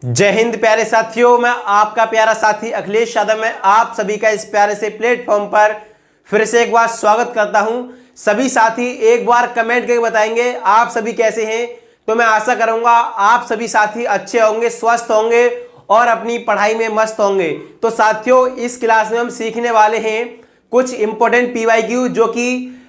जय हिंद प्यारे साथियों, मैं आपका प्यारा साथी अखिलेश यादव मैं आप सभी का इस प्यारे से प्लेटफॉर्म पर फिर से एक बार स्वागत करता हूं। सभी साथी एक बार कमेंट करके बताएंगे आप सभी कैसे हैं। तो मैं आशा करूंगा आप सभी साथी अच्छे होंगे, स्वस्थ होंगे और अपनी पढ़ाई में मस्त होंगे। तो साथियों, इस क्लास में हम सीखने वाले हैं कुछ इंपॉर्टेंट पीवाईक्यू जो कि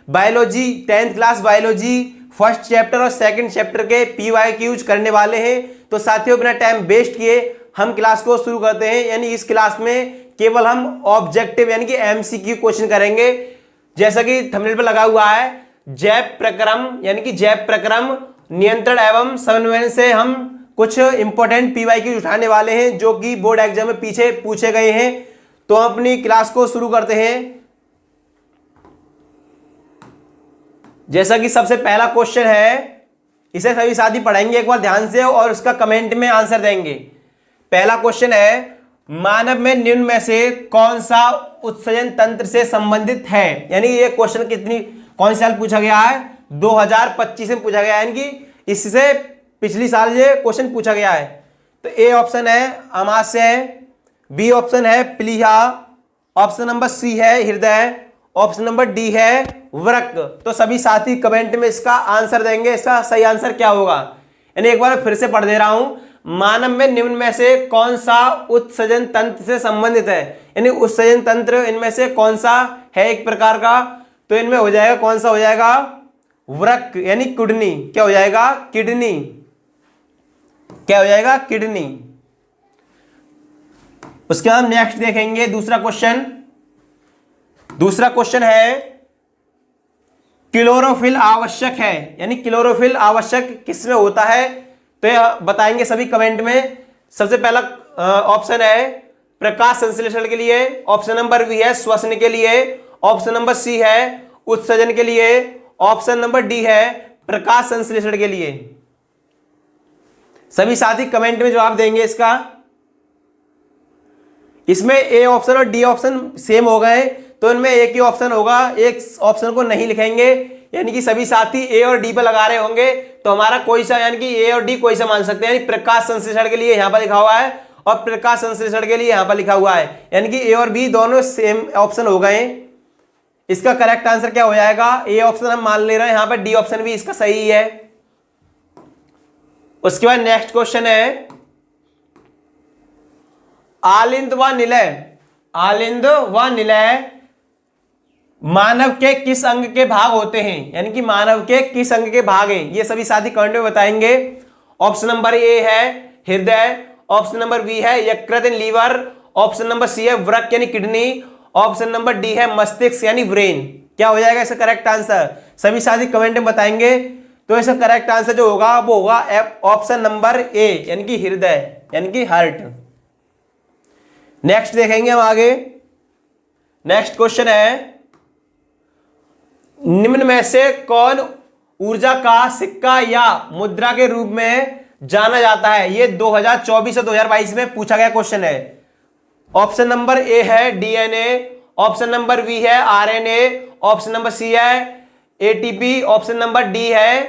biology 10th class biology first chapter और सेकंड चैप्टर के पीवाईक्यूज करने वाले हैं। तो साथियों, बिना टाइम वेस्ट किए हम क्लास को शुरू करते हैं। यानी इस क्लास में केवल हम ऑब्जेक्टिव यानी कि एमसीक्यू क्वेश्चन करेंगे। जैसा कि थंबनेल पर लगा हुआ है, जैव प्रक्रम यानी कि जैव प्रक्रम नियंत्रण एवं समन्वय से हम कुछ इंपॉर्टेंट पीवाईक्यू उठाने वाले हैं जो कि बोर्ड एग्जाम में पीछे पूछे गए हैं। तो हम अपनी क्लास को शुरू करते हैं। जैसा कि सबसे पहला क्वेश्चन है, इसे सभी साथी पढ़ेंगे एक बार ध्यान से और उसका कमेंट में आंसर देंगे। पहला क्वेश्चन है, मानव में निम्न में से कौन सा उत्सर्जन तंत्र से संबंधित है। यानी ये क्वेश्चन कौन साल पूछा गया है, 2025 में पूछा गया है। यानी कि इससे पिछली साल ये क्वेश्चन पूछा गया है। तो ए ऑप्शन है अमाशय, बी ऑप्शन है प्लीहा, ऑप्शन नंबर सी है हृदय, ऑप्शन नंबर डी है वृक्क। तो सभी साथी कमेंट में इसका आंसर देंगे, इसका सही आंसर क्या होगा। यानी एक बार फिर से पढ़ दे रहा हूं, मानव में निम्न में से कौन सा उत्सर्जन तंत्र से संबंधित है। यानी उत्सर्जन तंत्र इनमें से कौन सा है एक प्रकार का। तो इनमें हो जाएगा, कौन सा हो जाएगा, वृक्क यानी किडनी। क्या हो जाएगा, किडनी। क्या हो जाएगा, किडनी। उसके बाद नेक्स्ट देखेंगे दूसरा क्वेश्चन। दूसरा क्वेश्चन है, क्लोरोफिल आवश्यक है। यानी क्लोरोफिल आवश्यक किसमें होता है, तो ये बताएंगे सभी कमेंट में। सबसे पहला ऑप्शन है प्रकाश संश्लेषण के लिए, ऑप्शन नंबर बी है श्वसन के लिए, ऑप्शन नंबर सी है उत्सर्जन के लिए, ऑप्शन नंबर डी है प्रकाश संश्लेषण के लिए। सभी साथी कमेंट में जवाब देंगे इसका। इसमें ए ऑप्शन और डी ऑप्शन सेम हो गए, तो इनमें एक ही ऑप्शन होगा, एक ऑप्शन को नहीं लिखेंगे। यानी कि सभी साथी ए और डी पर लगा रहे होंगे, तो हमारा कोई सा यानी कि ए और डी कोई सा मान सकते हैं। यानी प्रकाश संश्लेषण के लिए यहां पर लिखा हुआ है और प्रकाश संश्लेषण के लिए यहां पर लिखा हुआ है। यानी कि ए और बी दोनों सेम ऑप्शन हो गए। इसका करेक्ट आंसर क्या हो जाएगा, ए ऑप्शन हम मान ले रहे हैं, यहां पर डी ऑप्शन भी इसका सही है। उसके बाद नेक्स्ट क्वेश्चन है, आलिंद व निलय। आलिंद व निलय मानव के किस अंग के भाग होते हैं। यानी कि मानव के किस अंग के भाग हैं, ये सभी साथी कमेंट में बताएंगे। ऑप्शन नंबर ए है हृदय, ऑप्शन नंबर बी है यकृत यानी लीवर, ऑप्शन नंबर सी है वृक्क यानी किडनी, ऑप्शन नंबर डी है मस्तिष्क यानी ब्रेन। क्या हो जाएगा इसका करेक्ट आंसर, सभी साथी कमेंट में बताएंगे। तो इसका करेक्ट आंसर जो होगा वो होगा ऑप्शन नंबर ए यानी कि हृदय यानी कि हार्ट। नेक्स्ट देखेंगे हम आगे। नेक्स्ट क्वेश्चन है, निम्न में से कौन ऊर्जा का सिक्का या मुद्रा के रूप में जाना जाता है। यह 2024 और 2022 में पूछा गया क्वेश्चन है। ऑप्शन नंबर ए है डीएनए, ऑप्शन नंबर बी है आरएनए, ऑप्शन नंबर सी है एटीपी, ऑप्शन नंबर डी है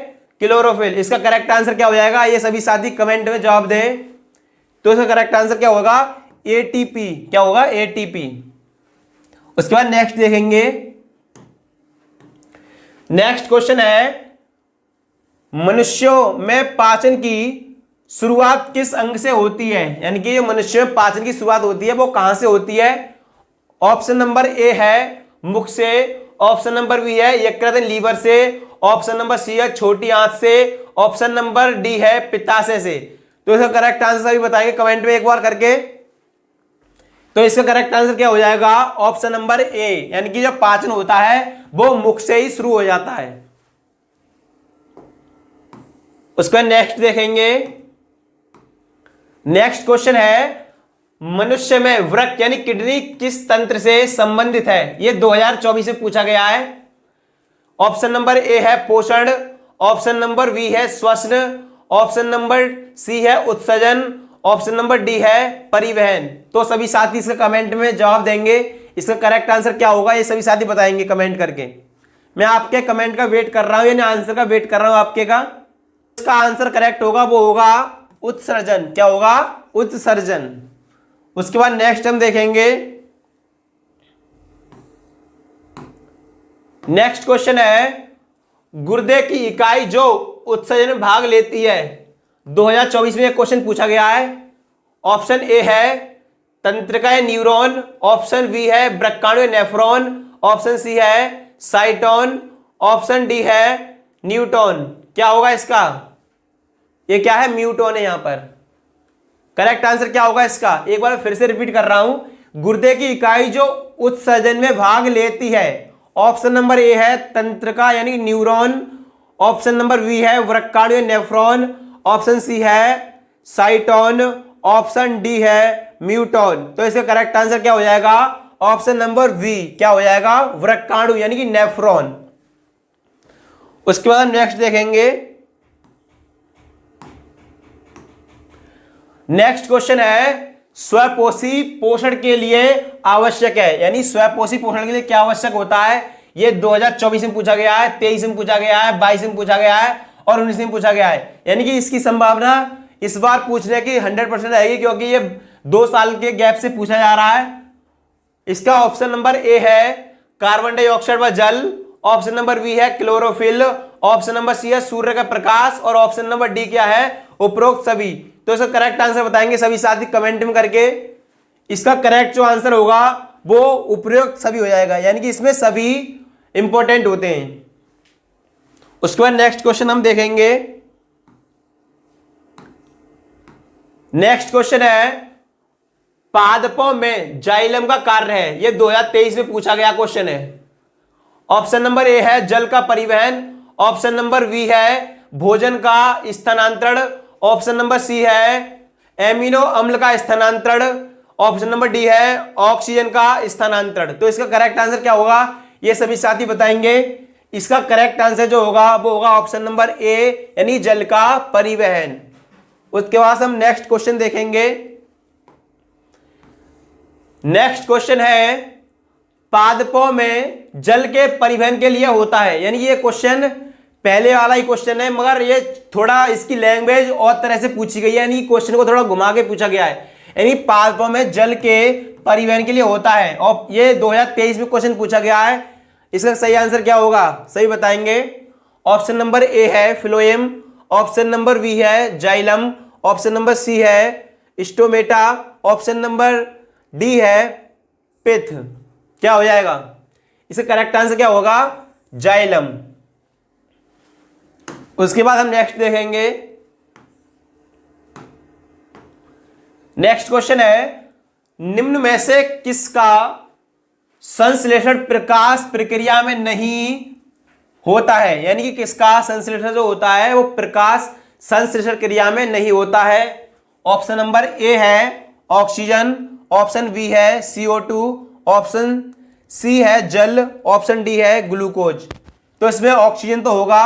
क्लोरोफिल। इसका करेक्ट आंसर क्या हो जाएगा, ये सभी साथी कमेंट में जवाब दें। तो इसका करेक्ट आंसर क्या होगा, एटीपी। क्या होगा, एटीपी। उसके बाद नेक्स्ट देखेंगे। नेक्स्ट क्वेश्चन है, मनुष्यों में पाचन की शुरुआत किस अंग से होती है। यानी कि मनुष्य में पाचन की शुरुआत होती है वो कहां से होती है। ऑप्शन नंबर ए है मुख से, ऑप्शन नंबर बी है यकृत लीवर से, ऑप्शन नंबर सी है छोटी आंत से, ऑप्शन नंबर डी है पित्ताशय से। तो इसका करेक्ट आंसर सभी बताएंगे कमेंट में एक बार करके। तो इसका करेक्ट आंसर क्या हो जाएगा, ऑप्शन नंबर ए यानी कि जो पाचन होता है वो मुख से ही शुरू हो जाता है। उसका नेक्स्ट देखेंगे। नेक्स्ट क्वेश्चन है, मनुष्य में वृक्क यानी किडनी किस तंत्र से संबंधित है। यह 2024 में पूछा गया है। ऑप्शन नंबर ए है पोषण, ऑप्शन नंबर बी है श्वसन, ऑप्शन नंबर सी है उत्सर्जन, ऑप्शन नंबर डी है परिवहन। तो सभी साथी इसका कमेंट में जवाब देंगे। इसका करेक्ट आंसर क्या होगा ये सभी साथी बताएंगे कमेंट करके। मैं आपके कमेंट का वेट कर रहा हूं, यानी आंसर का वेट कर रहा हूं आपके का। इसका आंसर करेक्ट होगा वो होगा उत्सर्जन, क्या होगा? उत्सर्जन। उसके बाद नेक्स्ट हम देखेंगे, नेक्स्ट क्वेश्चन है गुर्दे की इकाई जो उत्सर्जन में भाग लेती है। 2024 में एक क्वेश्चन पूछा गया है। ऑप्शन ए है तंत्रिका या न्यूरॉन, ऑप्शन बी है ब्रक्काणु या नेफ्रॉन, ऑप्शन सी है साइटोन, ऑप्शन डी है न्यूटॉन। क्या होगा इसका? ये क्या है? म्यूटॉन है यहां पर। करेक्ट आंसर क्या होगा इसका? एक बार फिर से रिपीट कर रहा हूं, गुर्दे की इकाई जो उत्सर्जन में भाग लेती है। ऑप्शन नंबर ए है तंत्रिका यानी न्यूरॉन, ऑप्शन नंबर बी है वृक्काणु या नेफ्रॉन, ऑप्शन सी है साइटोन, ऑप्शन डी है म्यूटॉन। तो इसका करेक्ट आंसर क्या हो जाएगा? Option number B. क्या हो जाएगा? वृक्काणु यानी कि नेफ्रॉन। उसके बाद हम नेक्स्ट देखेंगे, नेक्स्ट क्वेश्चन है स्वपोषी पोषण के लिए आवश्यक है, यानी स्वपोषी पोषण के लिए क्या आवश्यक होता है। ये 2024 में पूछा गया है, 23 में पूछा गया है, 22 में पूछा गया है और 19 में पूछा गया है। यानी कि इसकी संभावना इस बार पूछने की 100% रहेगी, क्योंकि ये 2 साल के गैप से पूछा जा रहा है। इसका ऑप्शन नंबर ए है कार्बन डाइऑक्साइड व जल, ऑप्शन नंबर बी है क्लोरोफिल, ऑप्शन नंबर सी है सूर्य का प्रकाश और ऑप्शन नंबर डी क्या है? उपरोक्त सभी। तो इसका करेक्ट आंसर बताएंगे सभी साथी कमेंट में करके। इसका करेक्ट जो आंसर होगा वो उपरोक्त सभी हो जाएगा, यानी कि इसमें सभी इंपॉर्टेंट होते हैं। उसके बाद नेक्स्ट क्वेश्चन हम देखेंगे, नेक्स्ट क्वेश्चन है पादपों में जाइलम का कार्य है। यह 2023 में पूछा गया क्वेश्चन है। ऑप्शन नंबर ए है जल का परिवहन, ऑप्शन नंबर बी है भोजन का स्थानांतरण, ऑप्शन नंबर सी है एमिनो अम्ल का स्थानांतरण, ऑप्शन नंबर डी है ऑक्सीजन का स्थानांतरण। तो इसका करेक्ट आंसर क्या होगा ये सभी साथी बताएंगे। इसका करेक्ट आंसर जो होगा वो होगा ऑप्शन नंबर ए, यानी जल का परिवहन। उसके बाद हम नेक्स्ट क्वेश्चन देखेंगे। नेक्स्ट क्वेश्चन है पादपों में जल के परिवहन के लिए होता है, यानी ये क्वेश्चन पहले वाला ही क्वेश्चन है, मगर ये थोड़ा इसकी लैंग्वेज और तरह से पूछी गई है, यानी क्वेश्चन को थोड़ा घुमा के पूछा गया है। यानी पादपों में जल के परिवहन के लिए होता है और ये 2023 में क्वेश्चन पूछा गया है। इसका सही आंसर क्या होगा सही बताएंगे। ऑप्शन नंबर ए है फ्लोएम, ऑप्शन नंबर बी है जाइलम, ऑप्शन नंबर सी है स्टोमेटा, ऑप्शन नंबर डी है पिथ। क्या हो जाएगा इसका करेक्ट आंसर क्या होगा? जाइलम। उसके बाद हम नेक्स्ट देखेंगे। नेक्स्ट क्वेश्चन है निम्न में से किसका संश्लेषण प्रकाश प्रक्रिया में नहीं होता है, यानी कि किसका संश्लेषण जो होता है वो प्रकाश संश्लेषण क्रिया में नहीं होता है। ऑप्शन नंबर ए है ऑक्सीजन, ऑप्शन बी है CO2, ऑप्शन सी है जल, ऑप्शन डी है ग्लूकोज। तो इसमें ऑक्सीजन तो होगा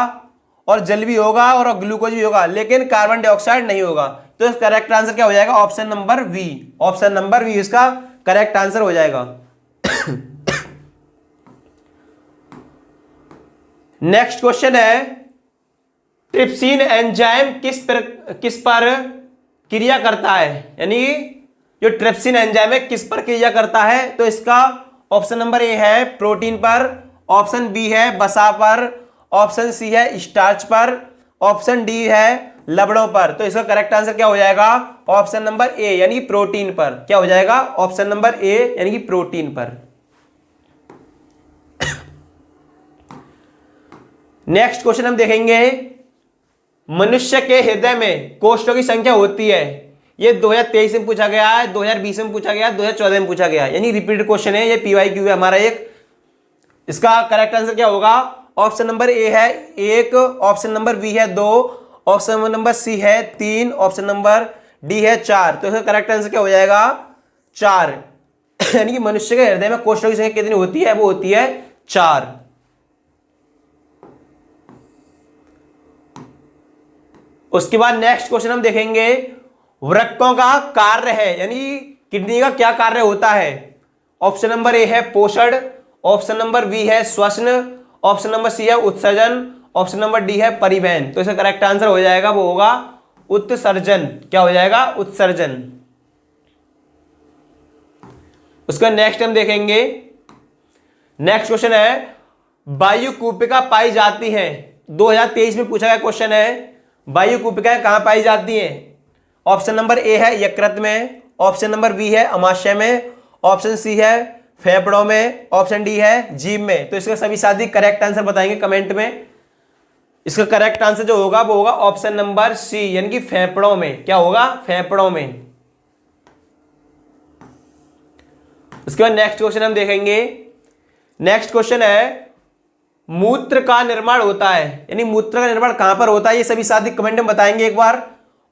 और जल भी होगा और ग्लूकोज भी होगा, लेकिन कार्बन डाइऑक्साइड नहीं होगा। तो करेक्ट आंसर क्या हो जाएगा? Option number B. Option number B इसका करेक्ट आंसर हो जाएगा। नेक्स्ट क्वेश्चन है ट्रिप्सिन एंजाइम किस पर क्रिया करता है, यानी जो ट्रिप्सिन एंजाइम है किस पर क्रिया करता है। तो इसका ऑप्शन नंबर ए है प्रोटीन पर, ऑप्शन बी है वसा पर, ऑप्शन सी है स्टार्च पर, ऑप्शन डी है लवणों पर। तो इसका करेक्ट आंसर क्या हो जाएगा? ऑप्शन नंबर ए यानी प्रोटीन पर। क्या हो जाएगा? ऑप्शन नंबर ए यानी कि प्रोटीन पर। नेक्स्ट क्वेश्चन हम देखेंगे मनुष्य के हृदय में कोष्ठों की संख्या होती है। ये 2023 में पूछा गया है, 2020 में पूछा गया, 2014 में पूछा गया, यानी रिपीटेड क्वेश्चन है। ये PYQ है हमारा एक। इसका करेक्ट आंसर क्या होगा? ऑप्शन नंबर ए है 1, ऑप्शन नंबर बी है 2, ऑप्शन नंबर सी है 3, ऑप्शन नंबर डी है 4। तो इसका करेक्ट आंसर क्या हो जाएगा? 4। यानी कि मनुष्य के हृदय में कोष्ठों की संख्या कितनी होती है? वो होती है 4। उसके बाद नेक्स्ट क्वेश्चन हम देखेंगे वृक्कों का कार्य है, यानी किडनी का क्या कार्य होता है। ऑप्शन नंबर ए है पोषण, ऑप्शन नंबर बी है श्वसन, ऑप्शन नंबर सी है उत्सर्जन, ऑप्शन नंबर डी है परिवहन। तो इसका करेक्ट आंसर हो जाएगा वो होगा उत्सर्जन। क्या हो जाएगा? उत्सर्जन। उसका नेक्स्ट हम देखेंगे। नेक्स्ट क्वेश्चन है वायु कूपिका पाई जाती है। 2023 में पूछा गया क्वेश्चन है, वायु कूपिकाएं कहां पाई जाती हैं? ऑप्शन नंबर ए है यकृत में, ऑप्शन नंबर बी है अमाशय में, ऑप्शन सी है फेफड़ों में, ऑप्शन डी है जीभ में। तो इसका सभी साथी करेक्ट आंसर बताएंगे कमेंट में। इसका करेक्ट आंसर जो होगा वो होगा ऑप्शन नंबर सी, यानी कि फेफड़ों में। क्या होगा? फेफड़ों में। उसके बाद नेक्स्ट क्वेश्चन हम देखेंगे। नेक्स्ट क्वेश्चन है मूत्र का निर्माण होता है, यानी मूत्र का निर्माण कहां पर होता है? ये सभी साथी कमेंट में बताएंगे एक बार।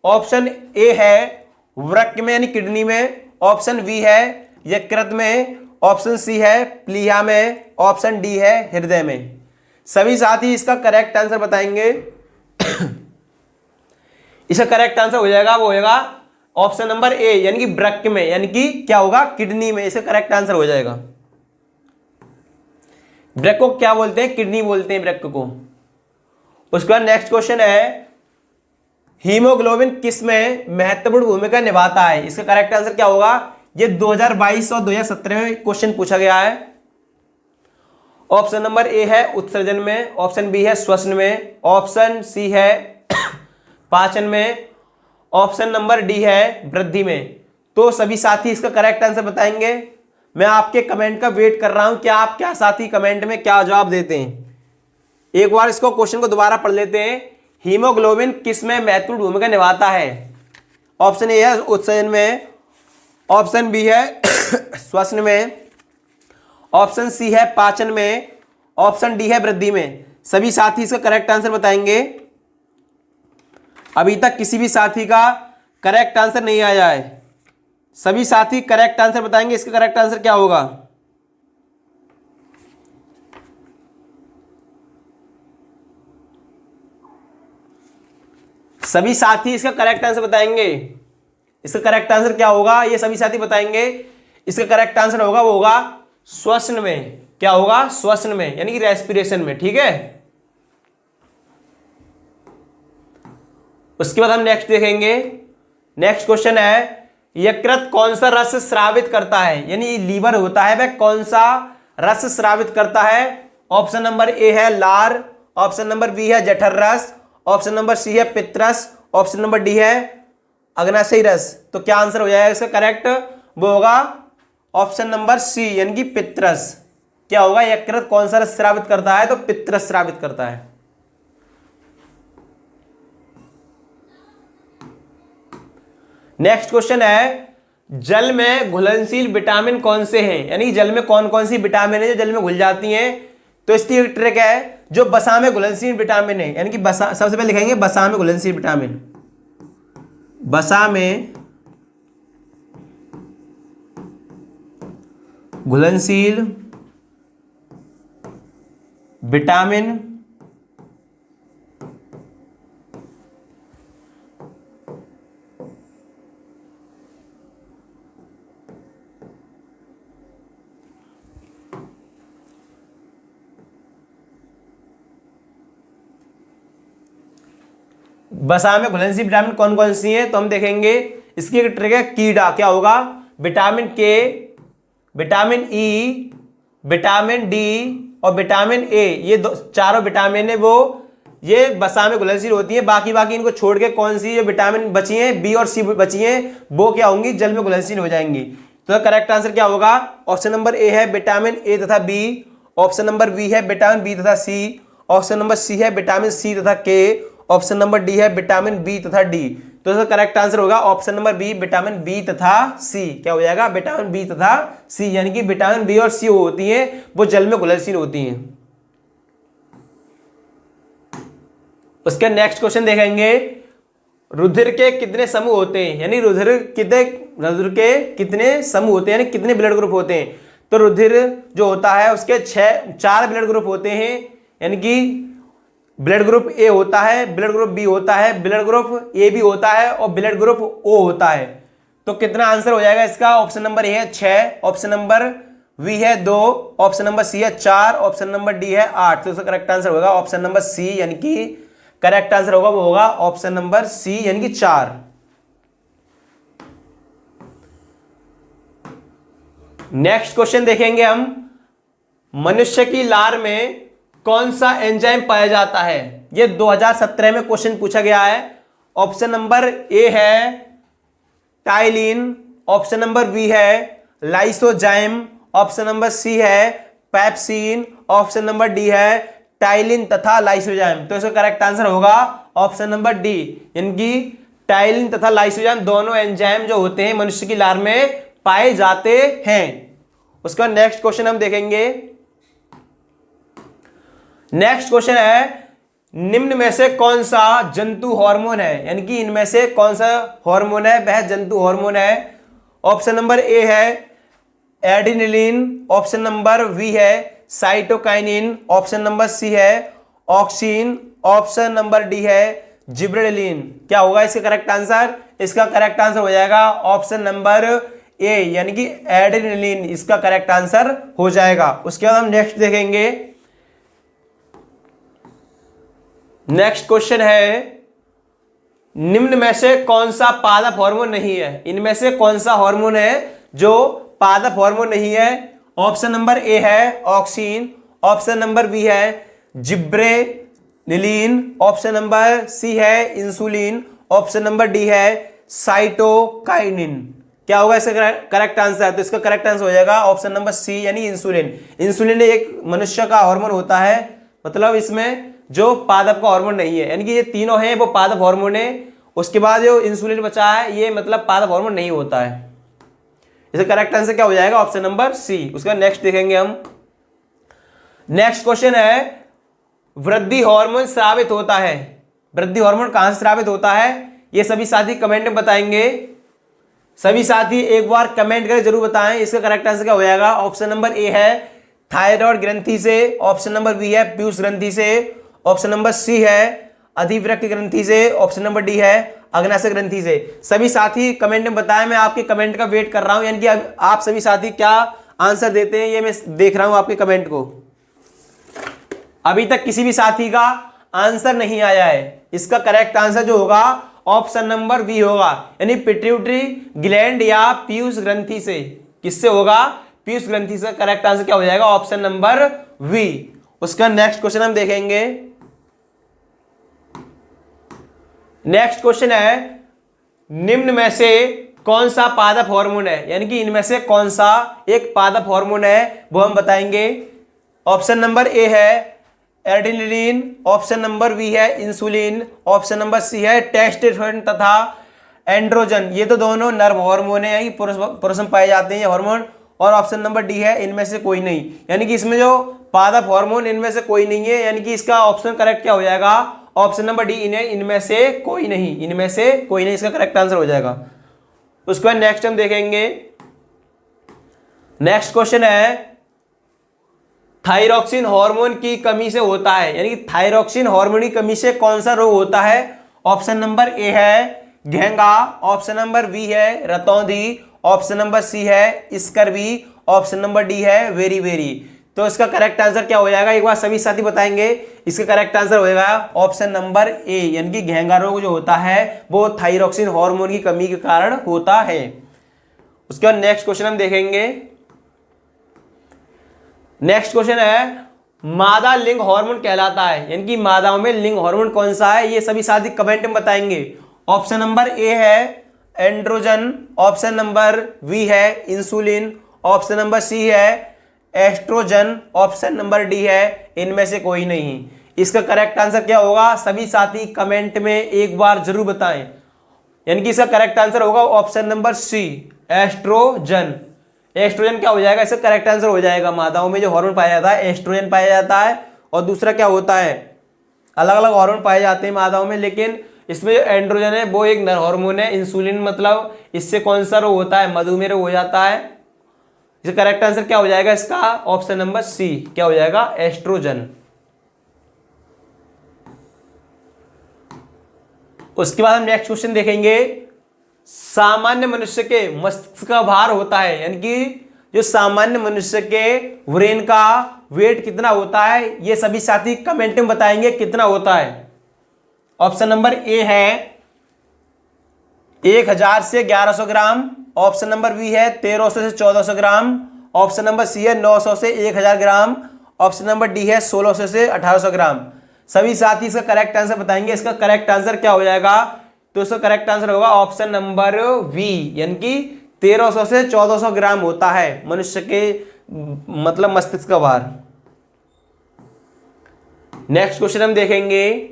ऑप्शन ए है वृक्क में यानी किडनी में, ऑप्शन बी है यकृत में, ऑप्शन सी है प्लीहा में, ऑप्शन डी है हृदय में। सभी साथी इसका करेक्ट आंसर बताएंगे। इसका करेक्ट आंसर हो जाएगा, वो होगा ऑप्शन नंबर ए, यानी कि वृक्क में, यानी कि क्या होगा? किडनी में। इसका करेक्ट आंसर हो जाएगा। वृक्क को क्या बोलते हैं? किडनी बोलते हैं वृक्क को। उसके बाद नेक्स्ट क्वेश्चन है हीमोग्लोबिन किस में महत्वपूर्ण भूमिका निभाता है? इसका करेक्ट आंसर क्या होगा? ये 2022 और 2017 में क्वेश्चन पूछा गया है। ऑप्शन नंबर ए है उत्सर्जन में, ऑप्शन बी है श्वसन में, ऑप्शन सी है पाचन में, ऑप्शन नंबर डी है वृद्धि में। तो सभी साथी इसका करेक्ट आंसर बताएंगे। मैं आपके कमेंट का वेट कर रहा हूं कि आप क्या साथी कमेंट में क्या जवाब देते हैं। एक बार इसको क्वेश्चन को दोबारा पढ़ लेते हैं। हीमोग्लोबिन किस में महत्वपूर्ण भूमिका निभाता है? ऑप्शन ए है उत्सर्जन में, ऑप्शन बी है श्वसन में, ऑप्शन सी है पाचन में, ऑप्शन डी है वृद्धि में। सभी साथी इसका करेक्ट आंसर बताएंगे। अभी तक किसी भी साथी का करेक्ट आंसर नहीं आया है। सभी साथी करेक्ट आंसर बताएंगे। इसका करेक्ट आंसर क्या होगा? सभी साथी इसका करेक्ट आंसर बताएंगे। इसका करेक्ट आंसर क्या होगा? ये सभी साथी बताएंगे। इसका करेक्ट आंसर होगा, वो होगा श्वसन में। क्या होगा? श्वसन में, यानी कि रेस्पिरेशन में। ठीक है। उसके बाद हम नेक्स्ट देखेंगे। नेक्स्ट क्वेश्चन है यकृत कौन सा रस स्रावित करता है? यानी लीवर होता है, वह कौन सा रस स्रावित करता है? ऑप्शन नंबर ए है लार, ऑप्शन नंबर बी है जठर रस, ऑप्शन नंबर सी है पित्तरस, ऑप्शन नंबर डी है अग्नाशयी रस। तो क्या आंसर हो जाएगा इसका करेक्ट? वो होगा ऑप्शन नंबर सी, यानी कि पित्तरस। क्या होगा? यकृत कौन सा रस स्रावित करता है? तो पित्तरस स्रावित करता है। नेक्स्ट क्वेश्चन है जल में घुलनशील विटामिन कौन से हैं? यानी जल में कौन कौन सी विटामिन है जो जल में घुल जाती हैं? तो इसकी एक ट्रिक है, जो बसा में घुलनशील विटामिन है, यानी कि बसा, सबसे पहले लिखेंगे बसा में घुलनशील विटामिन। बसा में घुलनशील विटामिन बसा में घुलनशील विटामिन कौन कौन सी है? तो हम देखेंगे। इसकी एक ट्रिक है कीड़ा। क्या होगा? विटामिन के, विटामिन ई, विटामिन डी और विटामिन ए, ये चारों विटामिन है वो ये बसा में घुलनशील होती है। बाकी इनको छोड़ के कौन सी जो विटामिन बची हैं, बी और सी बची हैं, वो क्या होंगी? जल में घुलनशील हो जाएंगी। तो करेक्ट आंसर क्या होगा? ऑप्शन नंबर ए है विटामिन ए तथा बी, ऑप्शन नंबर बी है विटामिन बी तथा सी, ऑप्शन नंबर सी है विटामिन सी तथा के, ऑप्शन नंबर डी है विटामिन बी तथा डी। तो इसका करेक्ट आंसर होगा option number B, vitamin B तथा सी। क्या हो जाएगा? विटामिन बी तथा सी, यानी कि विटामिन बी और सी होती हैं वो जल में घुलनशील होती हैं। उसके नेक्स्ट क्वेश्चन देखेंगे रुधिर के कितने समूह होते हैं? यानी रुधिर के कितने समूह होते हैं, यानी कितने ब्लड ग्रुप होते हैं? तो रुधिर जो होता है उसके 4 ब्लड ग्रुप होते हैं, यानी कि ब्लड ग्रुप ए होता है, ब्लड ग्रुप बी होता है, ब्लड ग्रुप ए बी होता है और ब्लड ग्रुप ओ होता है। तो कितना आंसर हो जाएगा इसका? ऑप्शन नंबर ए है 6, ऑप्शन नंबर बी है 2, ऑप्शन नंबर सी है 4, ऑप्शन नंबर डी है 8। तो इसका करेक्ट आंसर होगा ऑप्शन नंबर सी, यानी कि करेक्ट आंसर होगा वो होगा ऑप्शन नंबर सी यानी कि 4। नेक्स्ट क्वेश्चन देखेंगे हम, मनुष्य की लार में कौन सा एंजाइम पाया जाता है? ये 2017 में क्वेश्चन पूछा गया है। ऑप्शन नंबर ए है टाइलिन, ऑप्शन नंबर बी है लाइसोजाइम, ऑप्शन नंबर सी है पेप्सिन, ऑप्शन नंबर डी है टाइलिन तथा लाइसोजाइम। तो इसका करेक्ट आंसर होगा ऑप्शन नंबर डी, यानी टाइलिन तथा लाइसोजाइम दोनों एंजाइम जो होते हैं मनुष्य की लार में पाए जाते हैं। उसका नेक्स्ट क्वेश्चन हम देखेंगे। नेक्स्ट क्वेश्चन है, निम्न में से कौन सा जंतु हार्मोन है? यानी कि इनमें से कौन सा हार्मोन है वह जंतु हार्मोन है? ऑप्शन नंबर ए है एड्रेनलिन, ऑप्शन नंबर बी है साइटोकाइनिन, ऑप्शन नंबर सी है ऑक्सीन, ऑप्शन नंबर डी है जिब्रेलिन। क्या होगा इसका करेक्ट आंसर? इसका करेक्ट आंसर हो जाएगा ऑप्शन नंबर ए यानी कि एड्रेनलिन, इसका करेक्ट आंसर हो जाएगा। उसके बाद हम नेक्स्ट देखेंगे। नेक्स्ट क्वेश्चन है, निम्न में से कौन सा पादप हार्मोन नहीं है? इनमें से कौन सा हार्मोन है जो पादप हार्मोन नहीं है? ऑप्शन नंबर ए है ऑक्सीन, ऑप्शन नंबर बी है जिब्रेलिन, ऑप्शन नंबर सी है इंसुलिन, ऑप्शन नंबर डी है साइटोकाइनिन। क्या होगा इसका करेक्ट आंसर? तो इसका करेक्ट आंसर हो जाएगा ऑप्शन नंबर सी यानी इंसुलिन। इंसुलिन एक मनुष्य का हार्मोन होता है, मतलब इसमें जो पादप का हार्मोन नहीं है, यानी कि ये तीनों हैं वो पादप हार्मोन है। उसके बाद जो इंसुलिन बचा है ये मतलब पादप हार्मोन नहीं होता है। इसका करेक्ट आंसर क्या हो जाएगा? Option number C. उसका नेक्स्ट देखेंगे हम। नेक्स्ट क्वेश्चन है, वृद्धि हार्मोन स्रावित होता है। वृद्धि हार्मोन कहां से स्रावित होता है? ये सभी साथी कमेंट में बताएंगे। सभी साथी एक बार कमेंट करके जरूर बताएं इसका करेक्ट आंसर क्या हो जाएगा। ऑप्शन नंबर ए है थायराइड ग्रंथि से, ऑप्शन नंबर बी है पीयूष ग्रंथि से, ऑप्शन नंबर सी है अधिवृक्क ग्रंथि से, ऑप्शन नंबर डी है अग्नाशय ग्रंथि से। सभी साथी कमेंट में बताएं, मैं आपके कमेंट का वेट कर रहा हूं, यानी कि आप सभी साथी क्या आंसर देते हैं ये मैं देख रहा हूं आपके कमेंट को। अभी तक किसी भी साथी का आंसर नहीं आया है। इसका करेक्ट आंसर जो होगा ऑप्शन नंबर बी होगा, यानी पिट्यूटरी ग्लैंड या पीयूष ग्रंथि से। किससे होगा? पीयूष ग्रंथि से। करेक्ट आंसर क्या हो जाएगा? Option number B. उसका नेक्स्ट क्वेश्चन हम देखेंगे। नेक्स्ट क्वेश्चन है, निम्न में से कौन सा पादप हार्मोन है? यानी कि इनमें से कौन सा एक पादप हार्मोन है वो हम बताएंगे। ऑप्शन नंबर ए है एड्रेनलिन, ऑप्शन नंबर बी है इंसुलिन, ऑप्शन नंबर सी है टेस्टोस्टेरोन तथा एंड्रोजन। ये तो दोनों नर हार्मोन है, पुरुष में पाए जाते हैं ये हार्मोन। और ऑप्शन नंबर डी है इनमें से कोई नहीं, यानी कि इसमें जो पादप हार्मोन इनमें से कोई नहीं है, यानी कि इसका ऑप्शन करेक्ट क्या हो जाएगा? ऑप्शन नंबर डी, इनमें से कोई नहीं, इनमें से कोई नहीं, इसका करेक्ट आंसर हो जाएगा। उसके बाद नेक्स्ट हम देखेंगे। नेक्स्ट क्वेश्चन है, थायरॉक्सिन हार्मोन की कमी से होता है, यानी कि थायरॉक्सिन हार्मोन की कमी से कौन सा रोग होता है? ऑप्शन नंबर ए है घेंगा, ऑप्शन नंबर बी है रतौंधी, ऑप्शन नंबर सी है स्कर्वी, ऑप्शन नंबर डी है वेरी वेरी। तो इसका करेक्ट आंसर क्या हो जाएगा? एक बार सभी साथी बताएंगे। इसका करेक्ट आंसर हो जाएगा ऑप्शन नंबर ए, यानी कि घेंगा रोग जो होता है वो थायरॉक्सिन हार्मोन की कमी के कारण होता है। उसके बाद नेक्स्ट क्वेश्चन हम देखेंगे। नेक्स्ट क्वेश्चन है, मादा लिंग हार्मोन कहलाता है, यानी कि मादाओं में लिंग हार्मोन कौन सा है? ये सभी साथी कमेंट में बताएंगे। ऑप्शन नंबर ए है एंड्रोजन, ऑप्शन नंबर बी है इंसुलिन, ऑप्शन नंबर सी है एस्ट्रोजन, ऑप्शन नंबर डी है इनमें से कोई नहीं। इसका करेक्ट आंसर क्या होगा? सभी साथी कमेंट में एक बार जरूर बताएं, यानी कि इसका करेक्ट आंसर होगा option number C estrogen. Estrogen क्या हो जाएगा? इसका करेक्ट आंसर हो जाएगा। मादाओं में जो हार्मोन पाया जाता है एस्ट्रोजन पाया जाता है, और दूसरा क्या होता है? अलग अलग हार्मोन पाए जाते हैं मादाओं में, लेकिन इसमें जो एंड्रोजन है वो एक नर हार्मोन है। इंसुलिन मतलब इससे कौन सा रोग होता है? मधुमेह रोग हो जाता है। इसका करेक्ट आंसर क्या हो जाएगा? इसका ऑप्शन नंबर सी क्या हो जाएगा? एस्ट्रोजन। उसके बाद हम नेक्स्ट क्वेश्चन देखेंगे। सामान्य मनुष्य के मस्तिष्क का भार होता है, यानी कि जो सामान्य मनुष्य के ब्रेन का वेट कितना होता है? ये सभी साथी कमेंट में बताएंगे कितना होता है। ऑप्शन नंबर ए है 1000 से 1100 ग्राम, ऑप्शन नंबर बी है 1300 से 1400 ग्राम, ऑप्शन नंबर सी है 900 से 1000 ग्राम, ऑप्शन नंबर डी है 1600 से 1800 ग्राम। सभी साथी इसका करेक्ट आंसर बताएंगे। इसका करेक्ट आंसर क्या हो जाएगा? तो इसका करेक्ट आंसर होगा ऑप्शन नंबर वी, यानी कि 1300 से 1400 ग्राम होता है मनुष्य के मतलब मस्तिष्क का भार। नेक्स्ट क्वेश्चन हम देखेंगे।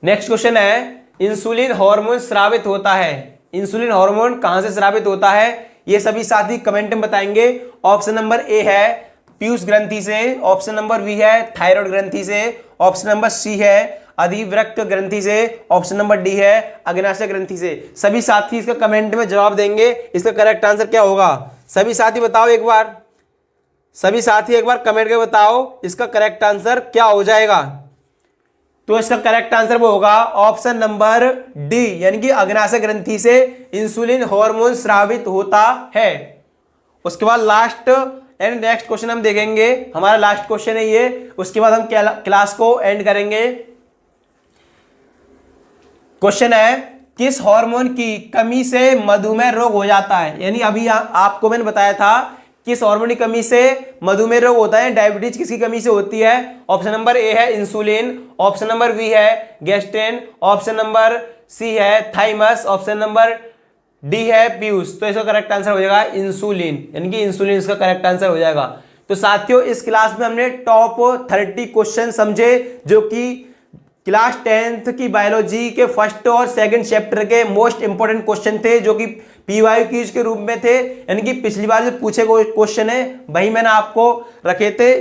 नेक्स्ट क्वेश्चन है इंसुलिन हार्मोन स्रावित होता है। इंसुलिन हार्मोन कहां से स्रावित होता है? ये सभी साथी कमेंट में बताएंगे। ऑप्शन नंबर ए है पीयूष ग्रंथि से, ऑप्शन नंबर बी है थायराइड ग्रंथि से, ऑप्शन नंबर सी है अधिवृक्क ग्रंथि से, ऑप्शन नंबर डी है अग्नाशय ग्रंथि से। सभी साथी इसका कमेंट में जवाब देंगे। इसका करेक्ट आंसर क्या होगा? सभी साथी बताओ एक बार, सभी साथी एक बार कमेंट करके बताओ इसका करेक्ट आंसर क्या हो जाएगा। तो इसका करेक्ट आंसर वो होगा ऑप्शन नंबर डी, यानी कि अग्नाशय ग्रंथि से इंसुलिन हार्मोन स्रावित होता है। उसके बाद लास्ट एंड नेक्स्ट क्वेश्चन हम देखेंगे। हमारा लास्ट क्वेश्चन है ये, उसके बाद हम क्लास को एंड करेंगे। क्वेश्चन है किस हार्मोन की कमी से मधुमेह रोग हो जाता है? यानी अभी आपको मैंने बताया था किस हार्मोन की कमी से मधुमेह रोग होता है, डायबिटीज किसकी कमी से होती है? ऑप्शन नंबर ए है इंसुलिन, ऑप्शन नंबर बी है गैस्ट्रिन, ऑप्शन नंबर सी है थाइमस, ऑप्शन नंबर डी है पीयूष। तो इसका करेक्ट आंसर हो जाएगा इंसुलिन, यानी कि इंसुलिन इसका करेक्ट आंसर हो जाएगा। तो साथियों इस क्लास में हमने टॉप 30 क्वेश्चन समझे जो कि क्लास 10th की बायोलॉजी के फर्स्ट और सेकंड चैप्टर के मोस्ट इंपोर्टेंट क्वेश्चन थे, जो कि पीवाईक्यू क्यूज के रूप में थे, यानी कि पिछली बार जो पूछे गए क्वेश्चन है वही मैंने आपको रखे थे।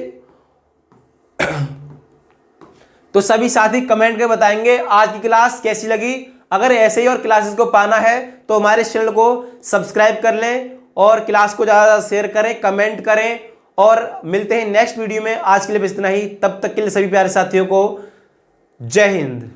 तो सभी साथी कमेंट के बताएंगे आज की क्लास कैसी लगी। अगर ऐसे ही और क्लासेस को पाना है तो हमारे चैनल को सब्सक्राइब कर लें और क्लास को ज़्यादा शेयर करें, कमेंट करें, और मिलते हैं नेक्स्ट वीडियो में। आज के लिए बस इतना ही, तब तक के लिए सभी प्यारे साथियों को जय हिंद।